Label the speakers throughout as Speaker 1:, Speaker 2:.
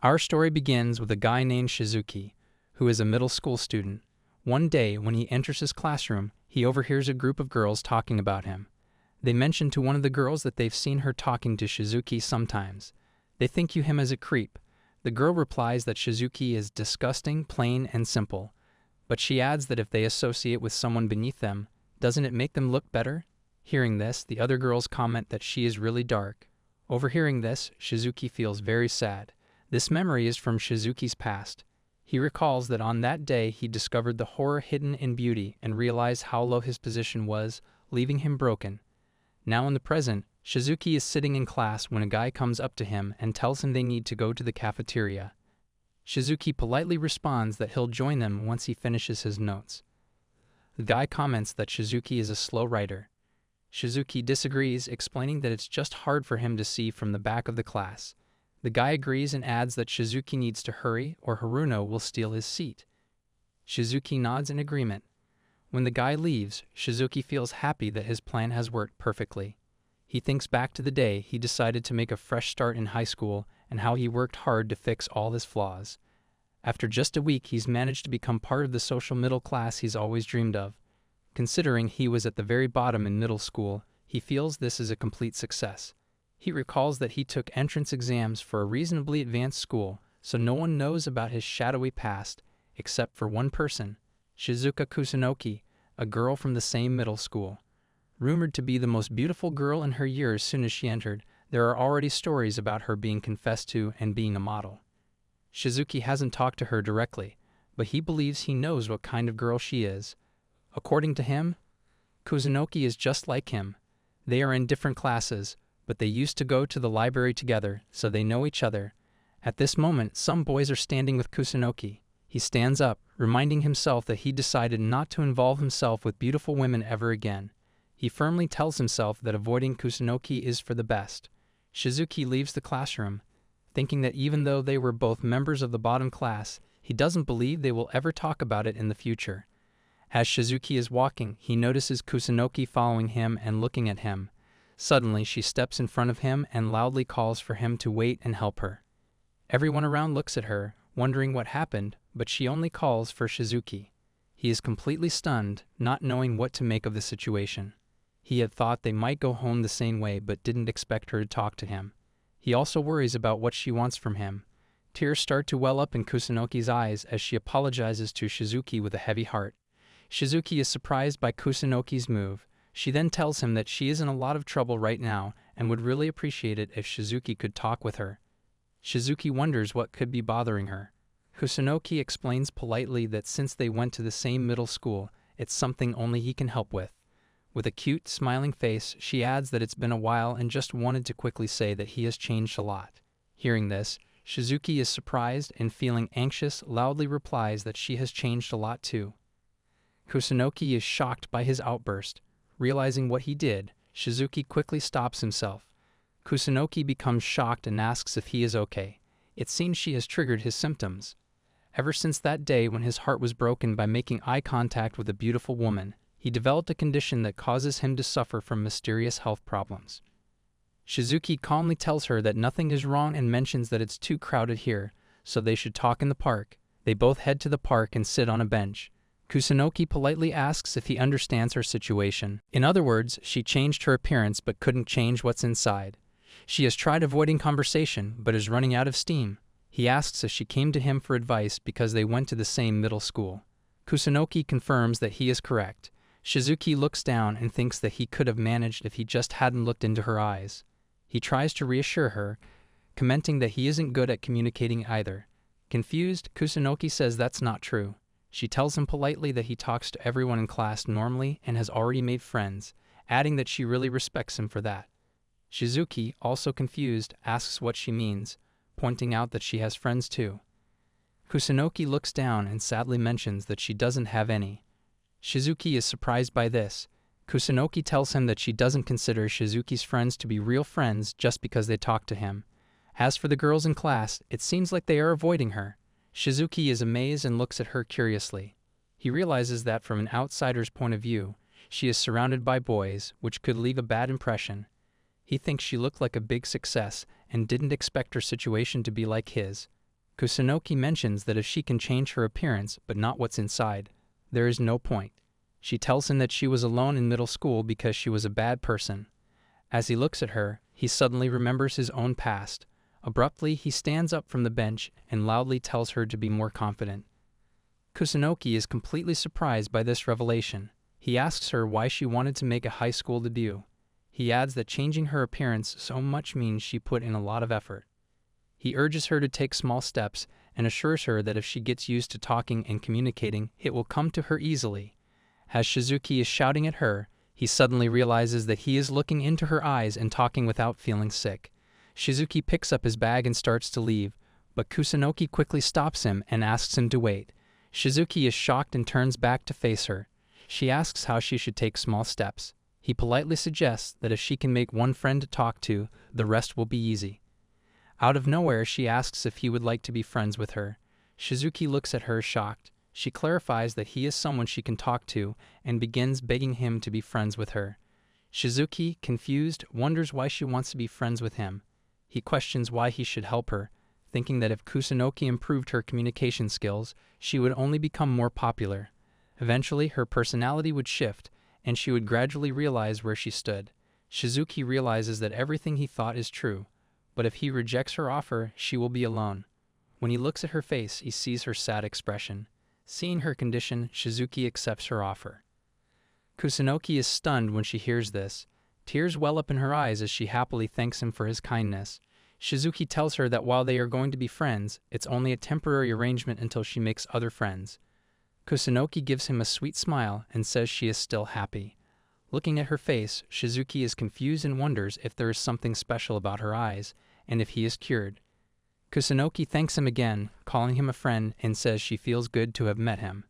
Speaker 1: Our story begins with a guy named Shizuki, who is a middle school student. One day, when he enters his classroom, he overhears a group of girls talking about him. They mention to one of the girls that they've seen her talking to Shizuki sometimes. They think you him as a creep. The girl replies that Shizuki is disgusting, plain, and simple. But she adds that if they associate with someone beneath them, doesn't it make them look better? Hearing this, the other girls comment that she is really dark. Overhearing this, Shizuki feels very sad. This memory is from Shizuki's past. He recalls that on that day he discovered the horror hidden in beauty and realized how low his position was, leaving him broken. Now in the present, Shizuki is sitting in class when a guy comes up to him and tells him they need to go to the cafeteria. Shizuki politely responds that he'll join them once he finishes his notes. The guy comments that Shizuki is a slow writer. Shizuki disagrees, explaining that it's just hard for him to see from the back of the class. The guy agrees and adds that Shizuki needs to hurry or Haruno will steal his seat. Shizuki nods in agreement. When the guy leaves, Shizuki feels happy that his plan has worked perfectly. He thinks back to the day he decided to make a fresh start in high school and how he worked hard to fix all his flaws. After just a week, he's managed to become part of the social middle class he's always dreamed of. Considering he was at the very bottom in middle school, he feels this is a complete success. He recalls that he took entrance exams for a reasonably advanced school, so no one knows about his shadowy past, except for one person, Shizuka Kusunoki, a girl from the same middle school. Rumored to be the most beautiful girl in her year as soon as she entered, there are already stories about her being confessed to and being a model. Shizuki hasn't talked to her directly, but he believes he knows what kind of girl she is. According to him, Kusunoki is just like him. They are in different classes, but they used to go to the library together, so they know each other. At this moment, some boys are standing with Kusunoki. He stands up, reminding himself that he decided not to involve himself with beautiful women ever again. He firmly tells himself that avoiding Kusunoki is for the best. Shizuki leaves the classroom, thinking that even though they were both members of the bottom class, he doesn't believe they will ever talk about it in the future. As Shizuki is walking, he notices Kusunoki following him and looking at him. Suddenly, she steps in front of him and loudly calls for him to wait and help her. Everyone around looks at her, wondering what happened, but she only calls for Shizuki. He is completely stunned, not knowing what to make of the situation. He had thought they might go home the same way, but didn't expect her to talk to him. He also worries about what she wants from him. Tears start to well up in Kusunoki's eyes as she apologizes to Shizuki with a heavy heart. Shizuki is surprised by Kusunoki's move. She then tells him that she is in a lot of trouble right now and would really appreciate it if Shizuki could talk with her. Shizuki wonders what could be bothering her. Kusunoki explains politely that since they went to the same middle school, it's something only he can help with. With a cute, smiling face, she adds that it's been a while and just wanted to quickly say that he has changed a lot. Hearing this, Shizuki is surprised and feeling anxious, loudly replies that she has changed a lot too. Kusunoki is shocked by his outburst. Realizing what he did, Shizuki quickly stops himself. Kusunoki becomes shocked and asks if he is okay. It seems she has triggered his symptoms. Ever since that day when his heart was broken by making eye contact with a beautiful woman, he developed a condition that causes him to suffer from mysterious health problems. Shizuki calmly tells her that nothing is wrong and mentions that it's too crowded here, so they should talk in the park. They both head to the park and sit on a bench. Kusunoki politely asks if he understands her situation. In other words, she changed her appearance but couldn't change what's inside. She has tried avoiding conversation but is running out of steam. He asks if she came to him for advice because they went to the same middle school. Kusunoki confirms that he is correct. Shizuki looks down and thinks that he could have managed if he just hadn't looked into her eyes. He tries to reassure her, commenting that he isn't good at communicating either. Confused, Kusunoki says that's not true. She tells him politely that he talks to everyone in class normally and has already made friends, adding that she really respects him for that. Shizuki, also confused, asks what she means, pointing out that she has friends too. Kusunoki looks down and sadly mentions that she doesn't have any. Shizuki is surprised by this. Kusunoki tells him that she doesn't consider Shizuki's friends to be real friends just because they talk to him. As for the girls in class, it seems like they are avoiding her. Shizuki is amazed and looks at her curiously. He realizes that from an outsider's point of view, she is surrounded by boys, which could leave a bad impression. He thinks she looked like a big success and didn't expect her situation to be like his. Kusunoki mentions that if she can change her appearance but not what's inside, there is no point. She tells him that she was alone in middle school because she was a bad person. As he looks at her, he suddenly remembers his own past. Abruptly, he stands up from the bench and loudly tells her to be more confident. Kusunoki is completely surprised by this revelation. He asks her why she wanted to make a high school debut. He adds that changing her appearance so much means she put in a lot of effort. He urges her to take small steps and assures her that if she gets used to talking and communicating, it will come to her easily. As Shizuki is shouting at her, he suddenly realizes that he is looking into her eyes and talking without feeling sick. Shizuki picks up his bag and starts to leave, but Kusunoki quickly stops him and asks him to wait. Shizuki is shocked and turns back to face her. She asks how she should take small steps. He politely suggests that if she can make one friend to talk to, the rest will be easy. Out of nowhere, she asks if he would like to be friends with her. Shizuki looks at her shocked. She clarifies that he is someone she can talk to and begins begging him to be friends with her. Shizuki, confused, wonders why she wants to be friends with him. He questions why he should help her, thinking that if Kusunoki improved her communication skills, she would only become more popular. Eventually, her personality would shift, and she would gradually realize where she stood. Shizuki realizes that everything he thought is true, but if he rejects her offer, she will be alone. When he looks at her face, he sees her sad expression. Seeing her condition, Shizuki accepts her offer. Kusunoki is stunned when she hears this. Tears well up in her eyes as she happily thanks him for his kindness. Shizuki tells her that while they are going to be friends, it's only a temporary arrangement until she makes other friends. Kusunoki gives him a sweet smile and says she is still happy. Looking at her face, Shizuki is confused and wonders if there is something special about her eyes, and if he is cured. Kusunoki thanks him again, calling him a friend, and says she feels good to have met him.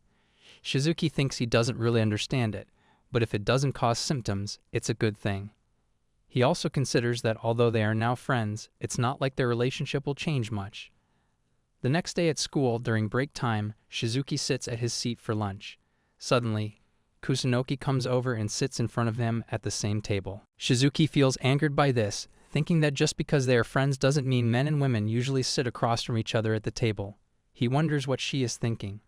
Speaker 1: Shizuki thinks he doesn't really understand it, but if it doesn't cause symptoms, it's a good thing. He also considers that although they are now friends, it's not like their relationship will change much. The next day at school, during break time, Shizuki sits at his seat for lunch. Suddenly, Kusunoki comes over and sits in front of him at the same table. Shizuki feels angered by this, thinking that just because they are friends doesn't mean men and women usually sit across from each other at the table. He wonders what Shie is thinking.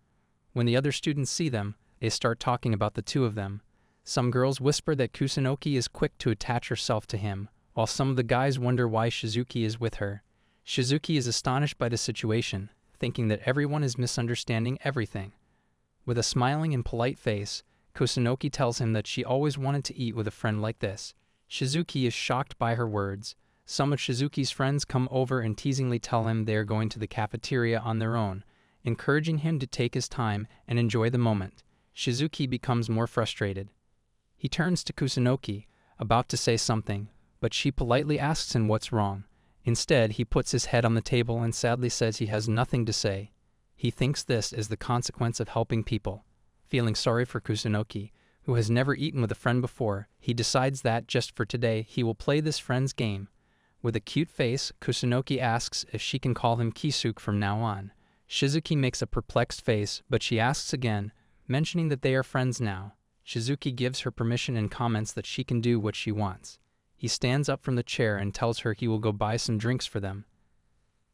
Speaker 1: When the other students see them, they start talking about the two of them. Some girls whisper that Kusunoki is quick to attach herself to him, while some of the guys wonder why Shizuki is with her. Shizuki is astonished by the situation, thinking that everyone is misunderstanding everything. With a smiling and polite face, Kusunoki tells him that she always wanted to eat with a friend like this. Shizuki is shocked by her words. Some of Shizuki's friends come over and teasingly tell him they are going to the cafeteria on their own, encouraging him to take his time and enjoy the moment. Shizuki becomes more frustrated. He turns to Kusunoki, about to say something, but she politely asks him what's wrong. Instead, he puts his head on the table and sadly says he has nothing to say. He thinks this is the consequence of helping people. Feeling sorry for Kusunoki, who has never eaten with a friend before, he decides that, just for today, he will play this friend's game. With a cute face, Kusunoki asks if she can call him Kisuke from now on. Shizuki makes a perplexed face, but she asks again, mentioning that they are friends now. Shizuki gives her permission and comments that she can do what she wants. He stands up from the chair and tells her he will go buy some drinks for them.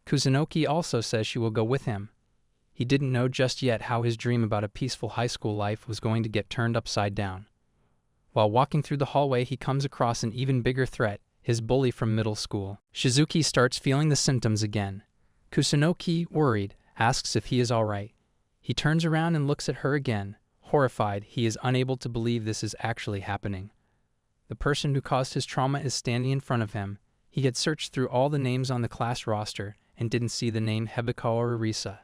Speaker 1: Kusunoki also says she will go with him. He didn't know just yet how his dream about a peaceful high school life was going to get turned upside down. While walking through the hallway, he comes across an even bigger threat, his bully from middle school. Shizuki starts feeling the symptoms again. Kusunoki, worried, asks if he is all right. He turns around and looks at her again. Horrified, he is unable to believe this is actually happening. The person who caused his trauma is standing in front of him. He had searched through all the names on the class roster and didn't see the name Hebikawa or Risa.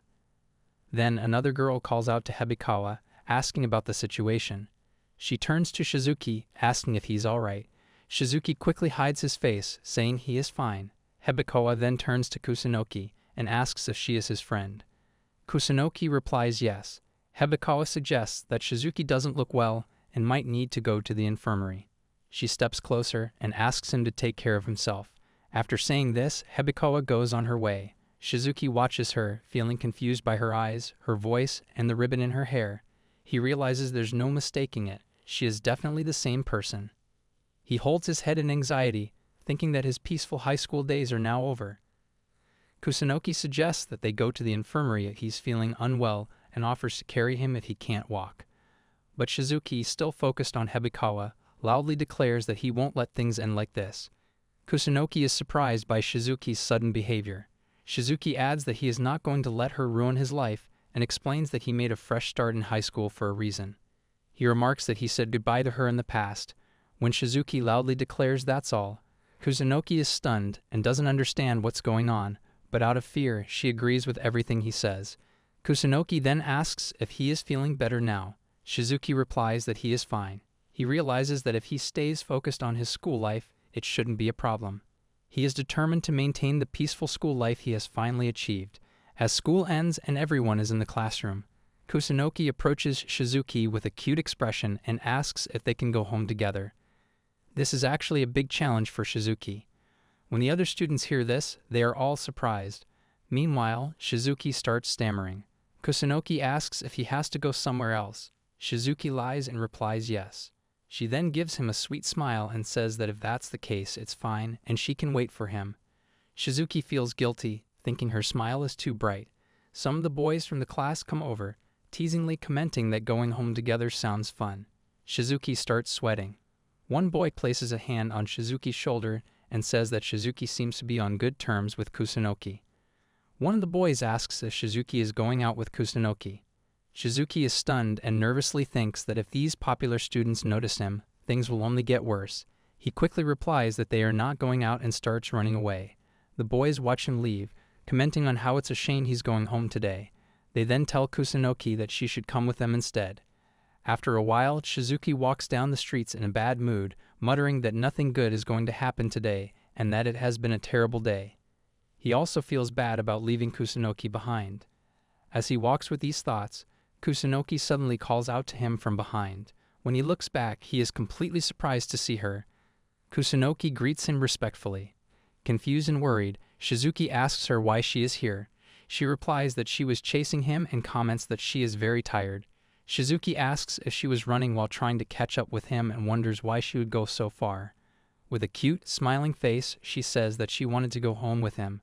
Speaker 1: Then another girl calls out to Hebikawa, asking about the situation. She turns to Shizuki, asking if he's all right. Shizuki quickly hides his face, saying he is fine. Hebikawa then turns to Kusunoki and asks if she is his friend. Kusunoki replies yes. Hebikawa suggests that Shizuki doesn't look well and might need to go to the infirmary. She steps closer and asks him to take care of himself. After saying this, Hebikawa goes on her way. Shizuki watches her, feeling confused by her eyes, her voice, and the ribbon in her hair. He realizes there's no mistaking it. She is definitely the same person. He holds his head in anxiety, thinking that his peaceful high school days are now over. Kusunoki suggests that they go to the infirmary if he's feeling unwell and offers to carry him if he can't walk. But Shizuki, still focused on Hebikawa, loudly declares that he won't let things end like this. Kusunoki is surprised by Shizuki's sudden behavior. Shizuki adds that he is not going to let her ruin his life and explains that he made a fresh start in high school for a reason. He remarks that he said goodbye to her in the past. When Shizuki loudly declares that's all, Kusunoki is stunned and doesn't understand what's going on, but out of fear, she agrees with everything he says. Kusunoki then asks if he is feeling better now. Shizuki replies that he is fine. He realizes that if he stays focused on his school life, it shouldn't be a problem. He is determined to maintain the peaceful school life he has finally achieved. As school ends and everyone is in the classroom, Kusunoki approaches Shizuki with a cute expression and asks if they can go home together. This is actually a big challenge for Shizuki. When the other students hear this, they are all surprised. Meanwhile, Shizuki starts stammering. Kusunoki asks if he has to go somewhere else. Shizuki lies and replies yes. She then gives him a sweet smile and says that if that's the case, it's fine and she can wait for him. Shizuki feels guilty, thinking her smile is too bright. Some of the boys from the class come over, teasingly commenting that going home together sounds fun. Shizuki starts sweating. One boy places a hand on Shizuki's shoulder and says that Shizuki seems to be on good terms with Kusunoki. One of the boys asks if Shizuki is going out with Kusunoki. Shizuki is stunned and nervously thinks that if these popular students notice him, things will only get worse. He quickly replies that they are not going out and starts running away. The boys watch him leave, commenting on how it's a shame he's going home today. They then tell Kusunoki that she should come with them instead. After a while, Shizuki walks down the streets in a bad mood, muttering that nothing good is going to happen today and that it has been a terrible day. He also feels bad about leaving Kusunoki behind. As he walks with these thoughts, Kusunoki suddenly calls out to him from behind. When he looks back, he is completely surprised to see her. Kusunoki greets him respectfully. Confused and worried, Shizuki asks her why she is here. She replies that she was chasing him and comments that she is very tired. Shizuki asks if she was running while trying to catch up with him and wonders why she would go so far. With a cute, smiling face, she says that she wanted to go home with him.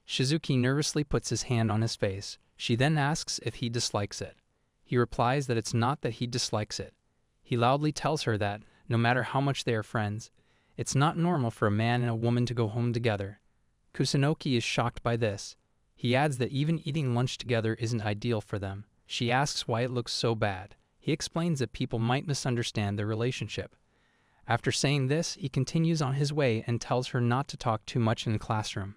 Speaker 1: Shizuki nervously puts his hand on his face. She then asks if he dislikes it. He replies that it's not that he dislikes it. He loudly tells her that, no matter how much they are friends, it's not normal for a man and a woman to go home together. Kusunoki is shocked by this. He adds that even eating lunch together isn't ideal for them. She asks why it looks so bad. He explains that people might misunderstand their relationship. After saying this, he continues on his way and tells her not to talk too much in the classroom.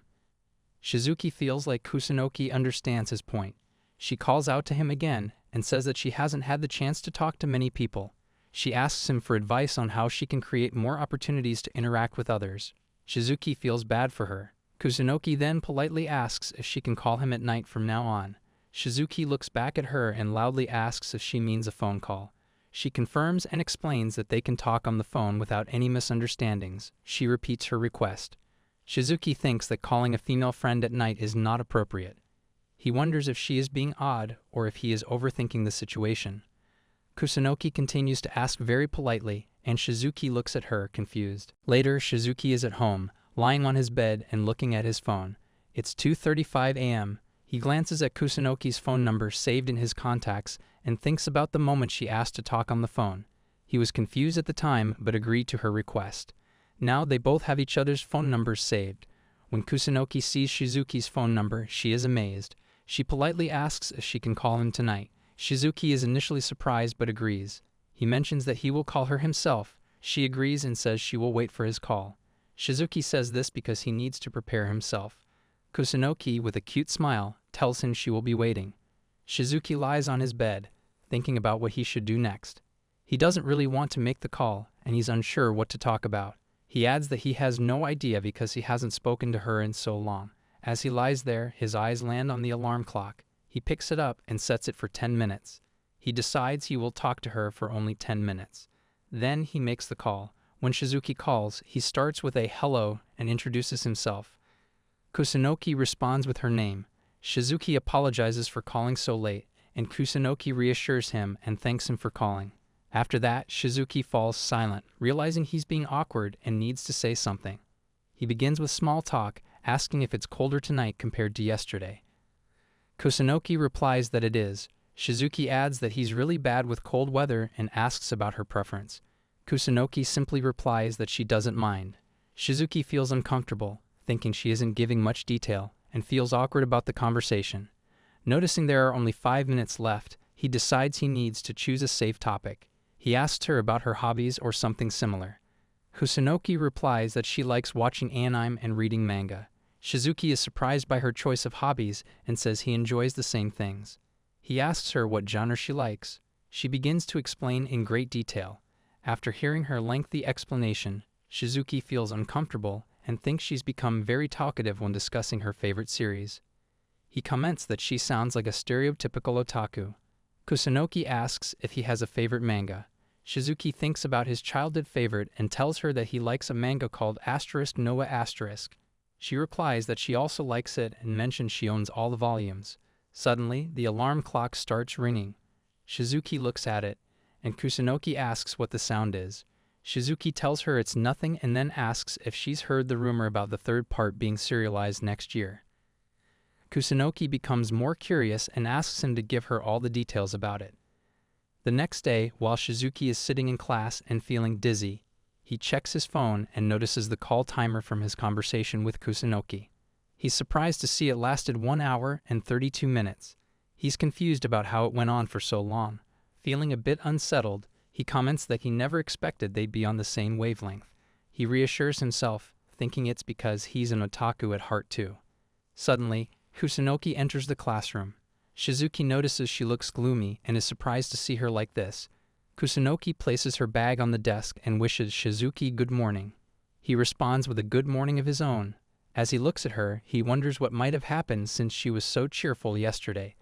Speaker 1: Shizuki feels like Kusunoki understands his point. She calls out to him again and says that she hasn't had the chance to talk to many people. She asks him for advice on how she can create more opportunities to interact with others. Shizuki feels bad for her. Kusunoki then politely asks if she can call him at night from now on. Shizuki looks back at her and loudly asks if she means a phone call. She confirms and explains that they can talk on the phone without any misunderstandings. She repeats her request. Shizuki thinks that calling a female friend at night is not appropriate. He wonders if she is being odd or if he is overthinking the situation. Kusunoki continues to ask very politely, and Shizuki looks at her, confused. Later, Shizuki is at home, lying on his bed and looking at his phone. It's 2:35 a.m. He glances at Kusunoki's phone number saved in his contacts and thinks about the moment she asked to talk on the phone. He was confused at the time but agreed to her request. Now they both have each other's phone numbers saved. When Kusunoki sees Shizuki's phone number, she is amazed. She politely asks if she can call him tonight. Shizuki is initially surprised but agrees. He mentions that he will call her himself. She agrees and says she will wait for his call. Shizuki says this because he needs to prepare himself. Kusunoki, with a cute smile, tells him she will be waiting. Shizuki lies on his bed, thinking about what he should do next. He doesn't really want to make the call, and he's unsure what to talk about. He adds that he has no idea because he hasn't spoken to her in so long. As he lies there, his eyes land on the alarm clock. He picks it up and sets it for 10 minutes. He decides he will talk to her for only 10 minutes. Then he makes the call. When Shizuki calls, he starts with a hello and introduces himself. Kusunoki responds with her name. Shizuki apologizes for calling so late, and Kusunoki reassures him and thanks him for calling. After that, Shizuki falls silent, realizing he's being awkward and needs to say something. He begins with small talk, asking if it's colder tonight compared to yesterday. Kusunoki replies that it is. Shizuki adds that he's really bad with cold weather and asks about her preference. Kusunoki simply replies that she doesn't mind. Shizuki feels uncomfortable, thinking she isn't giving much detail, and feels awkward about the conversation. Noticing there are only 5 minutes left, he decides he needs to choose a safe topic. He asks her about her hobbies or something similar. Kusunoki replies that she likes watching anime and reading manga. Shizuki is surprised by her choice of hobbies and says he enjoys the same things. He asks her what genre she likes. She begins to explain in great detail. After hearing her lengthy explanation, Shizuki feels uncomfortable and thinks she's become very talkative when discussing her favorite series. He comments that she sounds like a stereotypical otaku. Kusunoki asks if he has a favorite manga. Shizuki thinks about his childhood favorite and tells her that he likes a manga called *Noah*. She replies that she also likes it and mentions she owns all the volumes. Suddenly, the alarm clock starts ringing. Shizuki looks at it, and Kusunoki asks what the sound is. Shizuki tells her it's nothing and then asks if she's heard the rumor about the third part being serialized next year. Kusunoki becomes more curious and asks him to give her all the details about it. The next day, while Shizuki is sitting in class and feeling dizzy, he checks his phone and notices the call timer from his conversation with Kusunoki. He's surprised to see it lasted 1 hour and 32 minutes. He's confused about how it went on for so long. Feeling a bit unsettled, he comments that he never expected they'd be on the same wavelength. He reassures himself, thinking it's because he's an otaku at heart too. Suddenly, Kusunoki enters the classroom. Shizuki notices she looks gloomy and is surprised to see her like this. Kusunoki places her bag on the desk and wishes Shizuki good morning. He responds with a good morning of his own. As he looks at her, he wonders what might have happened since she was so cheerful yesterday.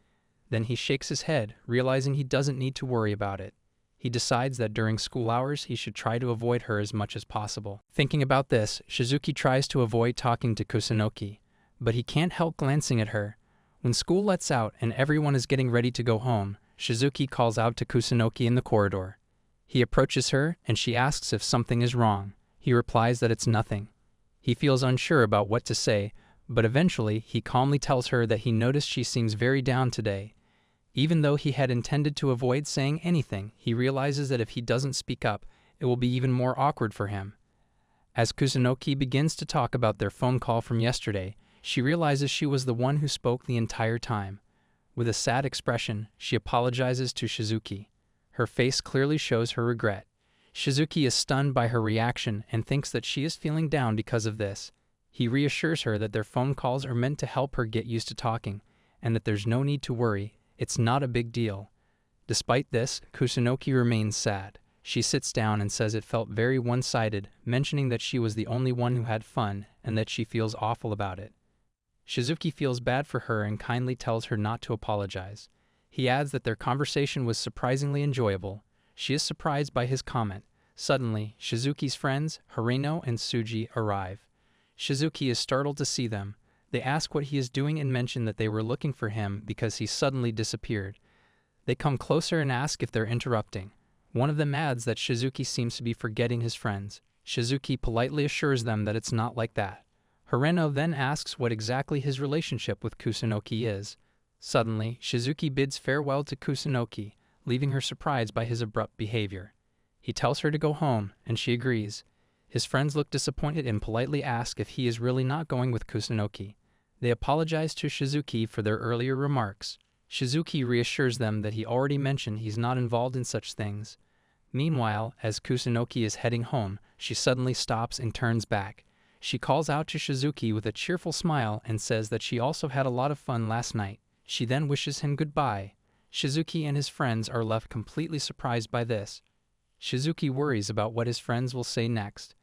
Speaker 1: Then he shakes his head, realizing he doesn't need to worry about it. He decides that during school hours he should try to avoid her as much as possible. Thinking about this, Shizuki tries to avoid talking to Kusunoki, but he can't help glancing at her. When school lets out and everyone is getting ready to go home, Shizuki calls out to Kusunoki in the corridor. He approaches her and she asks if something is wrong. He replies that it's nothing. He feels unsure about what to say, but eventually he calmly tells her that he noticed she seems very down today. Even though he had intended to avoid saying anything, he realizes that if he doesn't speak up, it will be even more awkward for him. As Kusunoki begins to talk about their phone call from yesterday, she realizes she was the one who spoke the entire time. With a sad expression, she apologizes to Shizuki. Her face clearly shows her regret. Shizuki is stunned by her reaction and thinks that she is feeling down because of this. He reassures her that their phone calls are meant to help her get used to talking, and that there's no need to worry. It's not a big deal. Despite this, Kusunoki remains sad. She sits down and says it felt very one-sided, mentioning that she was the only one who had fun and that she feels awful about it. Shizuki feels bad for her and kindly tells her not to apologize. He adds that their conversation was surprisingly enjoyable. She is surprised by his comment. Suddenly, Shizuki's friends, Hareno and Tsuji, arrive. Shizuki is startled to see them. They ask what he is doing and mention that they were looking for him because he suddenly disappeared. They come closer and ask if they're interrupting. One of them adds that Shizuki seems to be forgetting his friends. Shizuki politely assures them that it's not like that. Hareno then asks what exactly his relationship with Kusunoki is. Suddenly, Shizuki bids farewell to Kusunoki, leaving her surprised by his abrupt behavior. He tells her to go home, and she agrees. His friends look disappointed and politely ask if he is really not going with Kusunoki. They apologize to Shizuki for their earlier remarks. Shizuki reassures them that he already mentioned he's not involved in such things. Meanwhile, as Kusunoki is heading home, she suddenly stops and turns back. She calls out to Shizuki with a cheerful smile and says that she also had a lot of fun last night. She then wishes him goodbye. Shizuki and his friends are left completely surprised by this. Shizuki worries about what his friends will say next.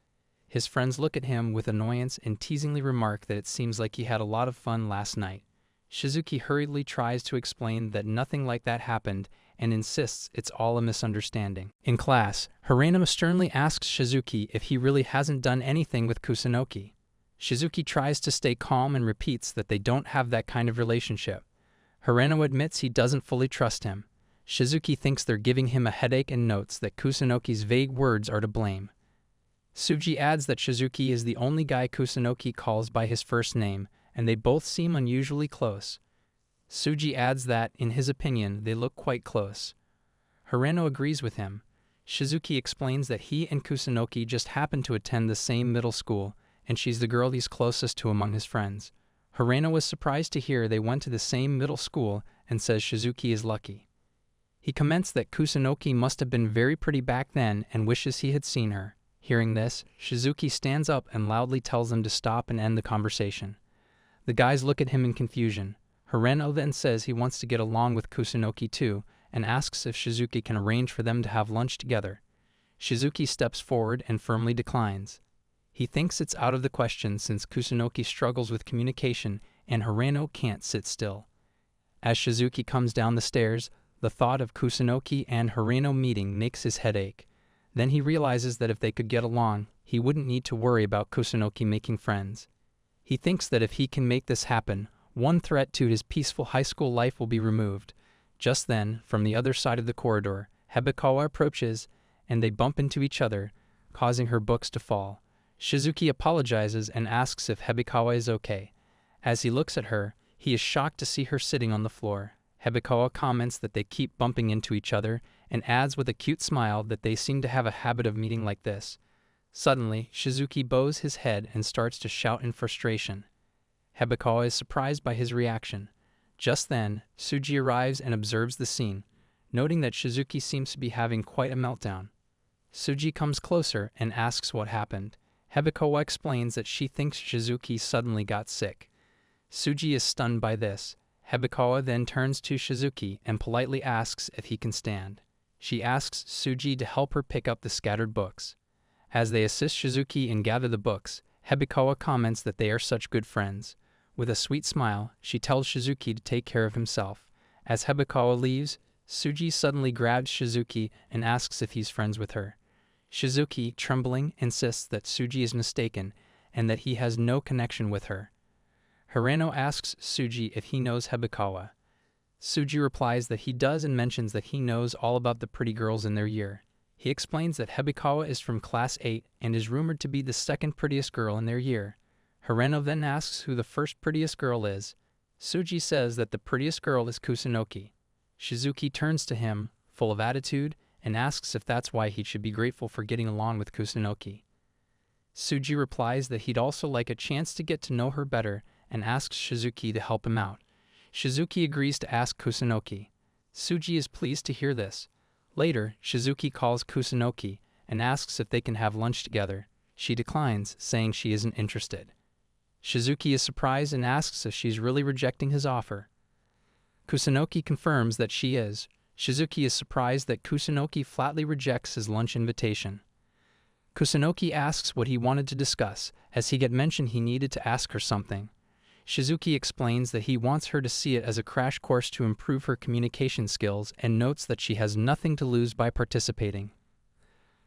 Speaker 1: His friends look at him with annoyance and teasingly remark that it seems like he had a lot of fun last night. Shizuki hurriedly tries to explain that nothing like that happened and insists it's all a misunderstanding. In class, Hareno sternly asks Shizuki if he really hasn't done anything with Kusunoki. Shizuki tries to stay calm and repeats that they don't have that kind of relationship. Hareno admits he doesn't fully trust him. Shizuki thinks they're giving him a headache and notes that Kusunoki's vague words are to blame. Suji adds that Shizuki is the only guy Kusunoki calls by his first name, and they both seem unusually close. Suji adds that, in his opinion, they look quite close. Hareno agrees with him. Shizuki explains that he and Kusunoki just happen to attend the same middle school, and she's the girl he's closest to among his friends. Hareno was surprised to hear they went to the same middle school and says Shizuki is lucky. He comments that Kusunoki must have been very pretty back then and wishes he had seen her. Hearing this, Shizuki stands up and loudly tells them to stop and end the conversation. The guys look at him in confusion. Hareno then says he wants to get along with Kusunoki too, and asks if Shizuki can arrange for them to have lunch together. Shizuki steps forward and firmly declines. He thinks it's out of the question since Kusunoki struggles with communication and Hareno can't sit still. As Shizuki comes down the stairs, the thought of Kusunoki and Hareno meeting makes his head ache. Then he realizes that if they could get along, he wouldn't need to worry about Kusunoki making friends. He thinks that if he can make this happen, one threat to his peaceful high school life will be removed. Just then, from the other side of the corridor, Hebikawa approaches, and they bump into each other, causing her books to fall. Shizuki apologizes and asks if Hebikawa is okay. As he looks at her, he is shocked to see her sitting on the floor. Hebikawa comments that they keep bumping into each other, and adds with a cute smile that they seem to have a habit of meeting like this. Suddenly, Shizuki bows his head and starts to shout in frustration. Hebikawa is surprised by his reaction. Just then, Suji arrives and observes the scene, noting that Shizuki seems to be having quite a meltdown. Suji comes closer and asks what happened. Hebikawa explains that she thinks Shizuki suddenly got sick. Suji is stunned by this. Hebikawa then turns to Shizuki and politely asks if he can stand. She asks Suji to help her pick up the scattered books. As they assist Shizuki and gather the books, Hebikawa comments that they are such good friends. With a sweet smile, she tells Shizuki to take care of himself. As Hebikawa leaves, Suji suddenly grabs Shizuki and asks if he's friends with her. Shizuki, trembling, insists that Suji is mistaken and that he has no connection with her. Hareno asks Suji if he knows Hebikawa. Suji replies that he does and mentions that he knows all about the pretty girls in their year. He explains that Hebikawa is from Class 8 and is rumored to be the second prettiest girl in their year. Hareno then asks who the first prettiest girl is. Suji says that the prettiest girl is Kusunoki. Shizuki turns to him, full of attitude, and asks if that's why he should be grateful for getting along with Kusunoki. Suji replies that he'd also like a chance to get to know her better and asks Shizuki to help him out. Shizuki agrees to ask Kusunoki. Suji is pleased to hear this. Later, Shizuki calls Kusunoki and asks if they can have lunch together. She declines, saying she isn't interested. Shizuki is surprised and asks if she's really rejecting his offer. Kusunoki confirms that she is. Shizuki is surprised that Kusunoki flatly rejects his lunch invitation. Kusunoki asks what he wanted to discuss, as he had mentioned he needed to ask her something. Shizuki explains that he wants her to see it as a crash course to improve her communication skills and notes that she has nothing to lose by participating.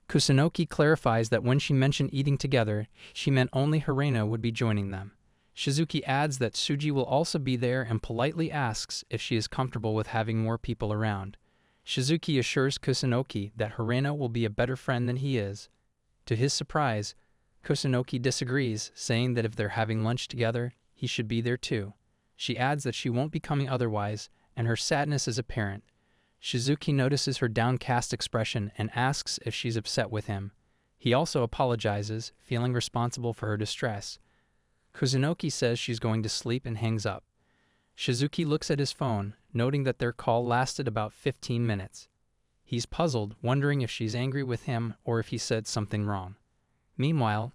Speaker 1: Kusunoki clarifies that when she mentioned eating together, she meant only Hareno would be joining them. Shizuki adds that Suji will also be there and politely asks if she is comfortable with having more people around. Shizuki assures Kusunoki that Hareno will be a better friend than he is. To his surprise, Kusunoki disagrees, saying that if they're having lunch together, he should be there too. She adds that she won't be coming otherwise, and her sadness is apparent. Shizuki notices her downcast expression and asks if she's upset with him. He also apologizes, feeling responsible for her distress. Kusunoki says she's going to sleep and hangs up. Shizuki looks at his phone, noting that their call lasted about 15 minutes. He's puzzled, wondering if she's angry with him or if he said something wrong. Meanwhile,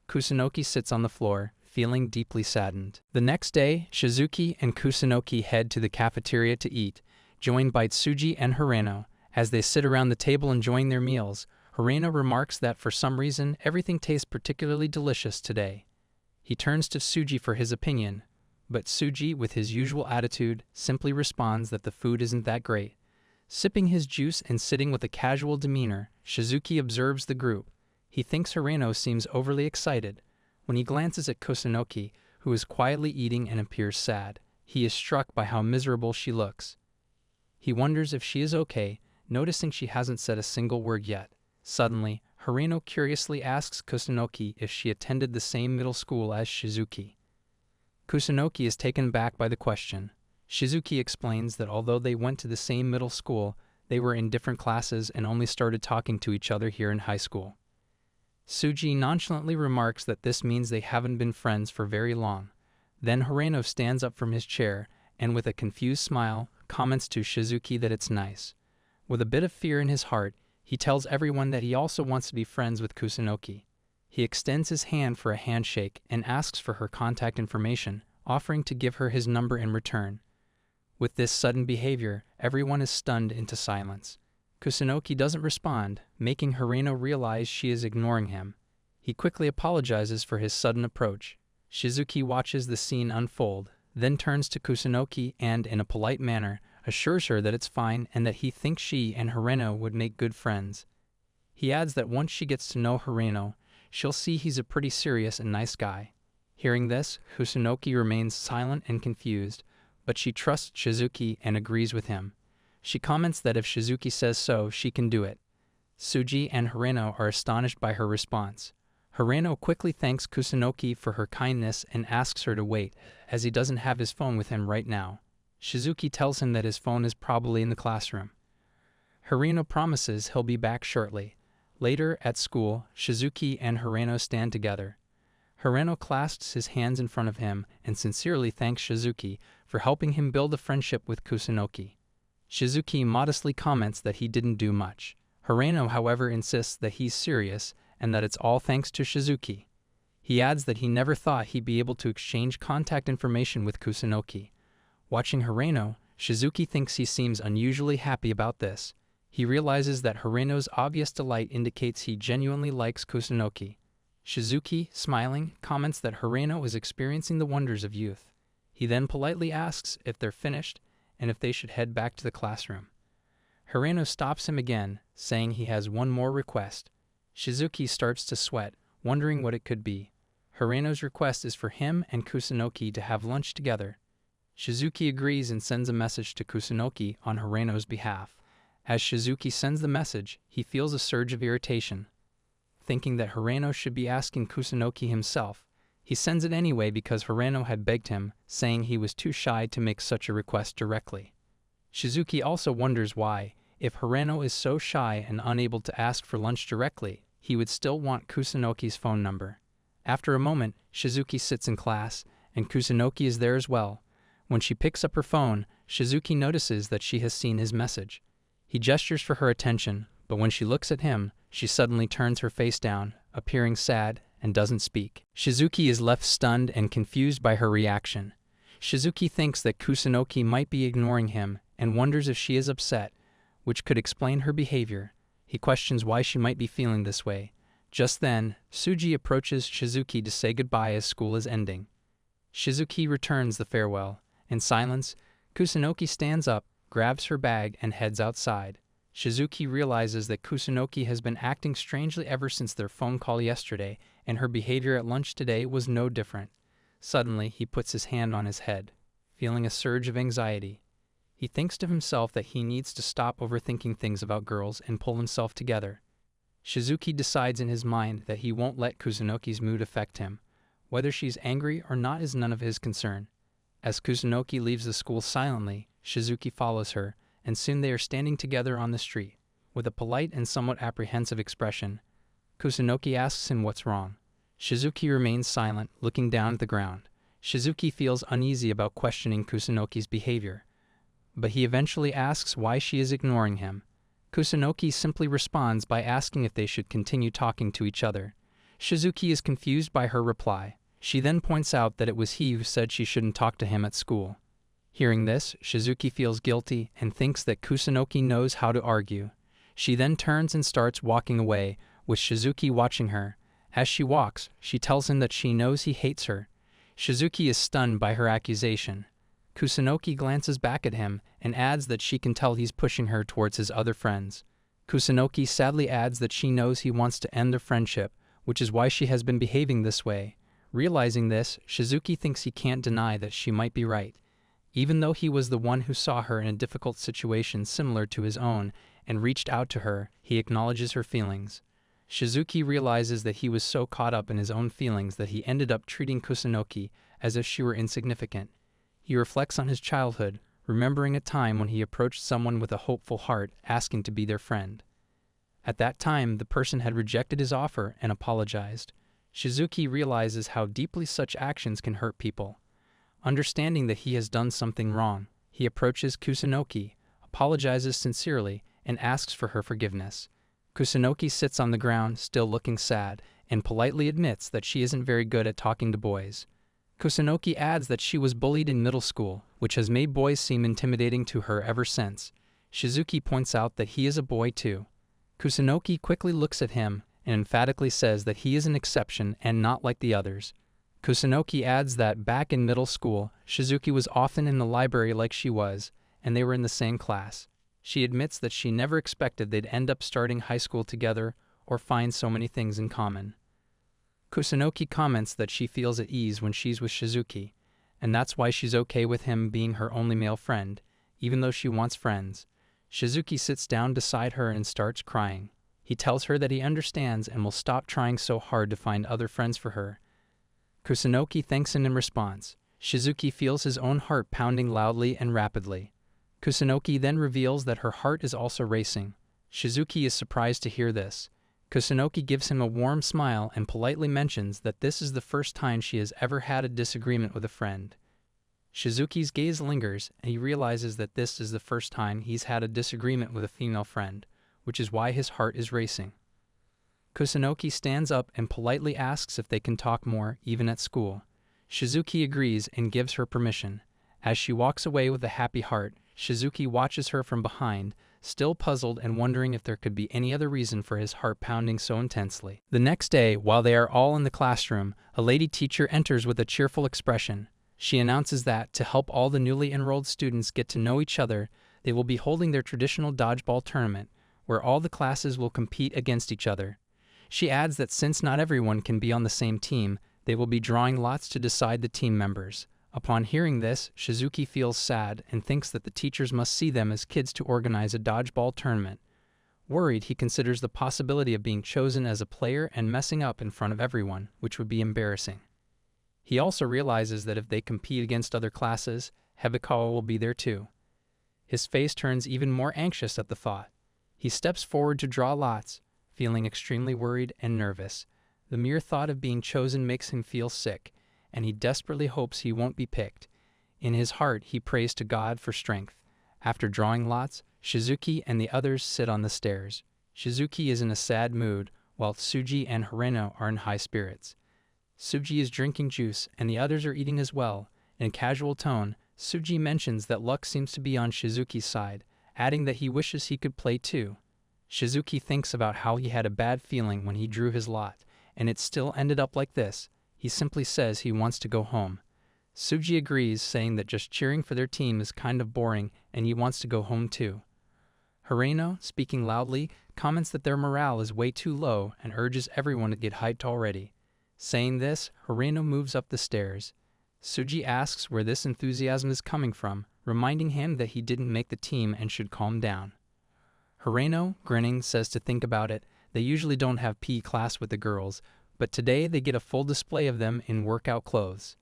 Speaker 1: Kusunoki sits on the floor, feeling deeply saddened. The next day, Shizuki and Kusunoki head to the cafeteria to eat, joined by Tsuji and Hareno. As they sit around the table enjoying their meals, Hareno remarks that for some reason everything tastes particularly delicious today. He turns to Tsuji for his opinion, but Tsuji, with his usual attitude, simply responds that the food isn't that great. Sipping his juice and sitting with a casual demeanor, Shizuki observes the group. He thinks Hareno seems overly excited. When he glances at Kusunoki, who is quietly eating and appears sad, he is struck by how miserable she looks. He wonders if she is okay, noticing she hasn't said a single word yet. Suddenly, Hareno curiously asks Kusunoki if she attended the same middle school as Shizuki. Kusunoki is taken back by the question. Shizuki explains that although they went to the same middle school, they were in different classes and only started talking to each other here in high school. Suji nonchalantly remarks that this means they haven't been friends for very long. Then Hareno stands up from his chair and, with a confused smile, comments to Shizuki that it's nice. With a bit of fear in his heart, he tells everyone that he also wants to be friends with Kusunoki. He extends his hand for a handshake and asks for her contact information, offering to give her his number in return. With this sudden behavior, everyone is stunned into silence. Kusunoki doesn't respond, making Hareno realize she is ignoring him. He quickly apologizes for his sudden approach. Shizuki watches the scene unfold, then turns to Kusunoki and, in a polite manner, assures her that it's fine and that he thinks she and Hareno would make good friends. He adds that once she gets to know Hareno, she'll see he's a pretty serious and nice guy. Hearing this, Kusunoki remains silent and confused, but she trusts Shizuki and agrees with him. She comments that if Shizuki says so, she can do it. Suji and Hareno are astonished by her response. Hareno quickly thanks Kusunoki for her kindness and asks her to wait, as he doesn't have his phone with him right now. Shizuki tells him that his phone is probably in the classroom. Hareno promises he'll be back shortly. Later, at school, Shizuki and Hareno stand together. Hareno clasps his hands in front of him and sincerely thanks Shizuki for helping him build a friendship with Kusunoki. Shizuki modestly comments that he didn't do much. Hareno, however, insists that he's serious and that it's all thanks to Shizuki. He adds that he never thought he'd be able to exchange contact information with Kusunoki. Watching Hareno, Shizuki thinks he seems unusually happy about this. He realizes that Hareno's obvious delight indicates he genuinely likes Kusunoki. Shizuki, smiling, comments that Hareno is experiencing the wonders of youth. He then politely asks if they're finished and if they should head back to the classroom. Hareno stops him again, saying he has one more request. Shizuki starts to sweat, wondering what it could be. Hareno's request is for him and Kusunoki to have lunch together. Shizuki agrees and sends a message to Kusunoki on Hareno's behalf. As Shizuki sends the message, he feels a surge of irritation. Thinking that Hareno should be asking Kusunoki himself, he sends it anyway because Hareno had begged him, saying he was too shy to make such a request directly. Shizuki also wonders why, if Hareno is so shy and unable to ask for lunch directly, he would still want Kusunoki's phone number. After a moment, Shizuki sits in class, and Kusunoki is there as well. When she picks up her phone, Shizuki notices that she has seen his message. He gestures for her attention, but when she looks at him, she suddenly turns her face down, appearing sad, and doesn't speak. Shizuki is left stunned and confused by her reaction. Shizuki thinks that Kusunoki might be ignoring him and wonders if she is upset, which could explain her behavior. He questions why she might be feeling this way. Just then, Suji approaches Shizuki to say goodbye as school is ending. Shizuki returns the farewell. In silence, Kusunoki stands up, grabs her bag, and heads outside. Shizuki realizes that Kusunoki has been acting strangely ever since their phone call yesterday, and her behavior at lunch today was no different. Suddenly, he puts his hand on his head, feeling a surge of anxiety. He thinks to himself that he needs to stop overthinking things about girls and pull himself together. Shizuki decides in his mind that he won't let Kusunoki's mood affect him. Whether she's angry or not is none of his concern. As Kusunoki leaves the school silently, Shizuki follows her, and soon they are standing together on the street. With a polite and somewhat apprehensive expression, Kusunoki asks him what's wrong. Shizuki remains silent, looking down at the ground. Shizuki feels uneasy about questioning Kusunoki's behavior, but he eventually asks why she is ignoring him. Kusunoki simply responds by asking if they should continue talking to each other. Shizuki is confused by her reply. She then points out that it was he who said she shouldn't talk to him at school. Hearing this, Shizuki feels guilty and thinks that Kusunoki knows how to argue. She then turns and starts walking away, with Shizuki watching her. As she walks, she tells him that she knows he hates her. Shizuki is stunned by her accusation. Kusunoki glances back at him and adds that she can tell he's pushing her towards his other friends. Kusunoki sadly adds that she knows he wants to end their friendship, which is why she has been behaving this way. Realizing this, Shizuki thinks he can't deny that she might be right. Even though he was the one who saw her in a difficult situation similar to his own and reached out to her, he acknowledges her feelings. Shizuki realizes that he was so caught up in his own feelings that he ended up treating Kusunoki as if she were insignificant. He reflects on his childhood, remembering a time when he approached someone with a hopeful heart asking to be their friend. At that time, the person had rejected his offer and apologized. Shizuki realizes how deeply such actions can hurt people. Understanding that he has done something wrong, he approaches Kusunoki, apologizes sincerely, and asks for her forgiveness. Kusunoki sits on the ground, still looking sad, and politely admits that she isn't very good at talking to boys. Kusunoki adds that she was bullied in middle school, which has made boys seem intimidating to her ever since. Shizuki points out that he is a boy too. Kusunoki quickly looks at him and emphatically says that he is an exception and not like the others. Kusunoki adds that back in middle school, Shizuki was often in the library like she was, and they were in the same class. She admits that she never expected they'd end up starting high school together or find so many things in common. Kusunoki comments that she feels at ease when she's with Shizuki, and that's why she's okay with him being her only male friend, even though she wants friends. Shizuki sits down beside her and starts crying. He tells her that he understands and will stop trying so hard to find other friends for her. Kusunoki thanks him in response. Shizuki feels his own heart pounding loudly and rapidly. Kusunoki then reveals that her heart is also racing. Shizuki is surprised to hear this. Kusunoki gives him a warm smile and politely mentions that this is the first time she has ever had a disagreement with a friend. Shizuki's gaze lingers, and he realizes that this is the first time he's had a disagreement with a female friend, which is why his heart is racing. Kusunoki stands up and politely asks if they can talk more, even at school. Shizuki agrees and gives her permission. As she walks away with a happy heart, Shizuki watches her from behind, still puzzled and wondering if there could be any other reason for his heart pounding so intensely. The next day, while they are all in the classroom, a lady teacher enters with a cheerful expression. She announces that, to help all the newly enrolled students get to know each other, they will be holding their traditional dodgeball tournament, where all the classes will compete against each other. She adds that since not everyone can be on the same team, they will be drawing lots to decide the team members. Upon hearing this, Shizuki feels sad and thinks that the teachers must see them as kids to organize a dodgeball tournament. Worried, he considers the possibility of being chosen as a player and messing up in front of everyone, which would be embarrassing. He also realizes that if they compete against other classes, Hebikawa will be there too. His face turns even more anxious at the thought. He steps forward to draw lots, feeling extremely worried and nervous. The mere thought of being chosen makes him feel sick, and he desperately hopes he won't be picked. In his heart, he prays to God for strength. After drawing lots, Shizuki and the others sit on the stairs. Shizuki is in a sad mood, while Tsuji and Hirano are in high spirits. Tsuji is drinking juice, and the others are eating as well. In a casual tone, Tsuji mentions that luck seems to be on Shizuki's side, adding that he wishes he could play too. Shizuki thinks about how he had a bad feeling when he drew his lot, and it still ended up like this. He simply says he wants to go home. Tsuji agrees, saying that just cheering for their team is kind of boring and he wants to go home too. Hirano, speaking loudly, comments that their morale is way too low and urges everyone to get hyped already. Saying this, Hirano moves up the stairs. Tsuji asks where this enthusiasm is coming from, reminding him that he didn't make the team and should calm down. Hirano, grinning, says to think about it. They usually don't have PE class with the girls, but today they get a full display of them in workout clothes.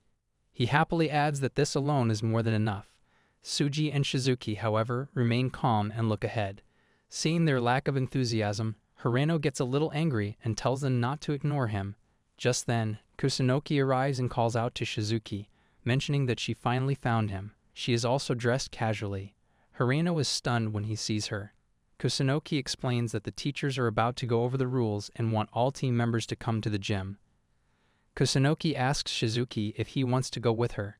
Speaker 1: He happily adds that this alone is more than enough. Tsuji and Shizuki, however, remain calm and look ahead. Seeing their lack of enthusiasm, Hirano gets a little angry and tells them not to ignore him. Just then, Kusunoki arrives and calls out to Shizuki, mentioning that she finally found him. She is also dressed casually. Hirano is stunned when he sees her. Kusunoki explains that the teachers are about to go over the rules and want all team members to come to the gym. Kusunoki asks Shizuki if he wants to go with her.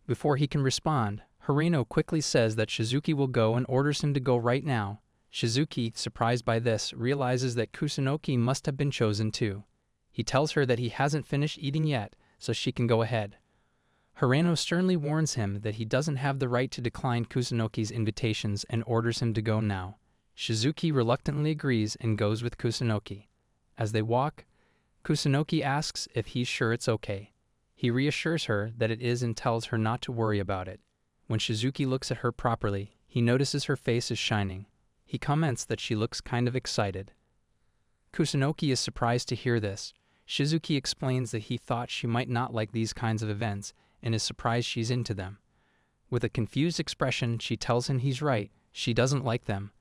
Speaker 1: Before he can respond, Hirano quickly says that Shizuki will go and orders him to go right now. Shizuki, surprised by this, realizes that Kusunoki must have been chosen too. He tells her that he hasn't finished eating yet, so she can go ahead. Hirano sternly warns him that he doesn't have the right to decline Kusunoki's invitations and orders him to go now. Shizuki reluctantly agrees and goes with Kusunoki. As they walk, Kusunoki asks if he's sure it's okay. He reassures her that it is and tells her not to worry about it. When Shizuki looks at her properly, he notices her face is shining. He comments that she looks kind of excited. Kusunoki is surprised to hear this. Shizuki explains that he thought she might not like these kinds of events and is surprised she's into them. With a confused expression, she tells him he's right, she doesn't like them.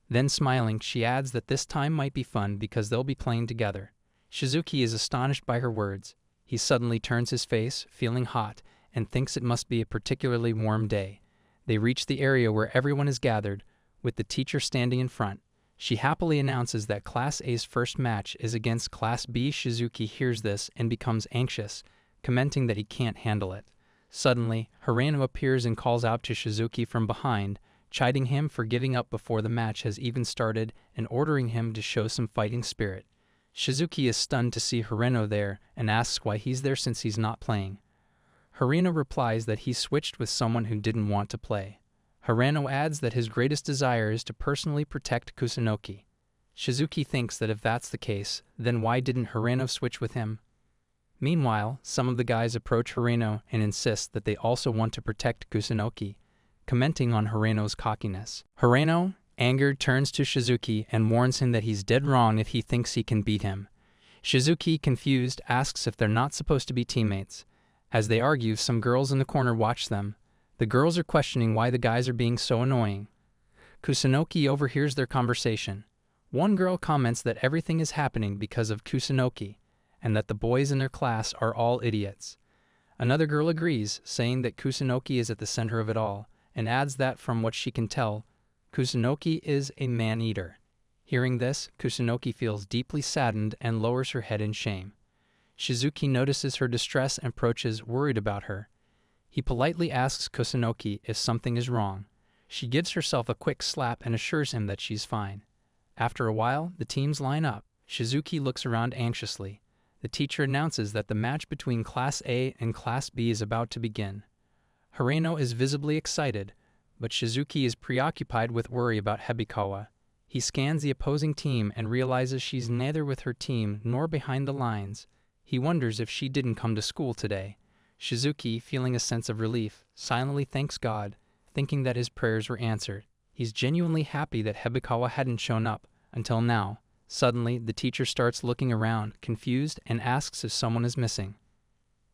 Speaker 1: Then smiling, she adds that this time might be fun because they'll be playing together. Shizuki is astonished by her words. He suddenly turns his face, feeling hot, and thinks it must be a particularly warm day. They reach the area where everyone is gathered, with the teacher standing in front. She happily announces that Class A's first match is against Class B. Shizuki hears this and becomes anxious, commenting that he can't handle it. Suddenly, Hirano appears and calls out to Shizuki from behind, chiding him for giving up before the match has even started and ordering him to show some fighting spirit. Shizuki is stunned to see Hirano there and asks why he's there since he's not playing. Hirano replies that he switched with someone who didn't want to play. Hirano adds that his greatest desire is to personally protect Kusunoki. Shizuki thinks that if that's the case, then why didn't Hirano switch with him? Meanwhile, some of the guys approach Hirano and insist that they also want to protect Kusunoki, commenting on Hirano's cockiness. Hirano, angered, turns to Shizuki and warns him that he's dead wrong if he thinks he can beat him. Shizuki, confused, asks if they're not supposed to be teammates. As they argue, some girls in the corner watch them. The girls are questioning why the guys are being so annoying. Kusunoki overhears their conversation. One girl comments that everything is happening because of Kusunoki, and that the boys in their class are all idiots. Another girl agrees, saying that Kusunoki is at the center of it all, and adds that from what she can tell, Kusunoki is a man-eater. Hearing this, Kusunoki feels deeply saddened and lowers her head in shame. Shizuki notices her distress and approaches, worried about her. He politely asks Kusunoki if something is wrong. She gives herself a quick slap and assures him that she's fine. After a while, the teams line up. Shizuki looks around anxiously. The teacher announces that the match between Class A and Class B is about to begin. Hirano is visibly excited, but Shizuki is preoccupied with worry about Hebikawa. He scans the opposing team and realizes she's neither with her team nor behind the lines. He wonders if she didn't come to school today. Shizuki, feeling a sense of relief, silently thanks God, thinking that his prayers were answered. He's genuinely happy that Hebikawa hadn't shown up, until now. Suddenly, the teacher starts looking around, confused, and asks if someone is missing.